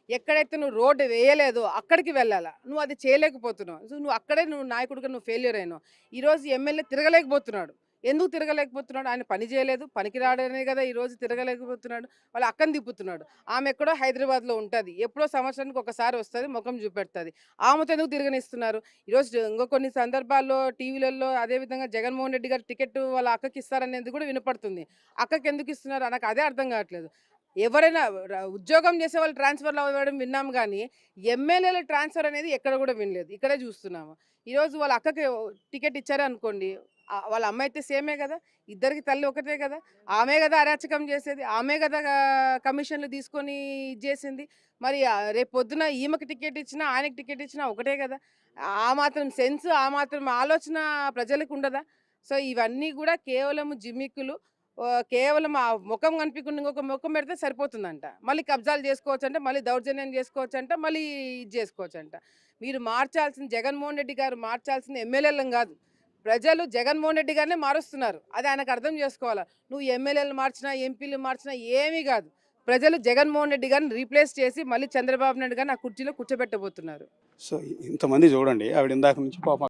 ఎక్కడైతే నువ్వు రోడ్డు వేయలేదో అక్కడికి వెళ్ళాలా. నువ్వు అది చేయలేకపోతున్నావు. సో, నువ్వు అక్కడే నాయకుడిగా ఫెయిల్యూర్ అయినావు. ఈరోజు ఎమ్మెల్యే తిరగలేకపోతున్నాడు. ఎందుకు తిరగలేకపోతున్నాడు? ఆయన పని చేయలేదు. పనికి రాడనే కదా ఈరోజు తిరగలేకపోతున్నాడు. వాళ్ళ అక్కని తిప్పుతున్నాడు. ఆమె ఎక్కడో హైదరాబాద్‌లో ఉంటది. ఎప్పుడో సంవత్సరానికి ఒకసారి వస్తది. ముఖం చూపెడతది. ఆమెతో ఎందుకు తిరగనిస్తున్నారు? ఈరోజు ఇంకో కొన్ని సందర్భాల్లో టీవీలలో అదే విధంగా జగన్మోహన్ రెడ్డి గారు టికెట్ వాళ్ళ అక్కకి ఇస్తారనేది కూడా వినపడుతుంది. అక్కకి ఎందుకు ఇస్తున్నారు? నాకు అదే అర్థం కావట్లేదు. ఎవరైనా ఉద్యోగం చేసే వాళ్ళు ట్రాన్స్ఫర్‌లు అవ్వడం విన్నాం గానీ, ఎమ్మెల్యేల ట్రాన్స్‌ఫర్ అనేది ఎక్కడ గూడా వినలేదు. ఇక్కడే జూస్తున్నాము. ఈరోజు వాళ్ళ అక్కకి టికెట్ ఇచ్చారనుకోండి, వాళ్ళ అమ్మ అయితే సేమే గదా! ఇద్దరికి తల్లి ఒకటే గదా! ఆమె గదా అరాచకం చేసేది. ఆమె గదా కమిషన్‌లు తీసుకొని ఇది జేసింది. మరి రేపు పొద్దున ఈమెకి టికెట్ ఇచ్చినా, ఆయనకి టికెట్ ఇచ్చినా ఒకటే గదా! ఆ మాత్రం సెన్స్, ఆ మాత్రం ఆలోచన ప్రజలకుండదా? సో, ఇవన్నీ గూడా కేవలం జిమ్మిక్కులు. కేవలం ఆ ముఖం కనిపియకుండా ఇంకొక ముఖం పెడితే సరిపోతుందంట. మళ్ళీ కబ్జాలు జేసుకోవచ్చంట, మళ్ళీ దౌర్జన్యం జేసుకోవచ్చంట, మళ్ళీ ఇది జేసుకోవచ్చంట. మీరు మార్చాల్సిన జగన్మోహన్ రెడ్డి గారు మార్చాల్సింది ఎమ్మెల్యేలను గాదు. ప్రజలు జగన్మోహన్ రెడ్డి గారినే మారుస్తున్నారు. అది ఆయనకు అర్థం జేసుకోవాల. నువ్వు ఎమ్మెల్యేలు మార్చినా, ఎంపీలు మార్చినా ఏమీ గాదు. ప్రజలు జగన్మోహన్ రెడ్డి గారిని రీప్లేస్ చేసి మళ్ళీ చంద్రబాబు నాయుడు గారిని ఆ కుర్చీలో కూర్చోబెట్టబోతున్నారు. సో, ఇంతమంది చూడండి ఆవిడ ఇందాక నుంచి పాపం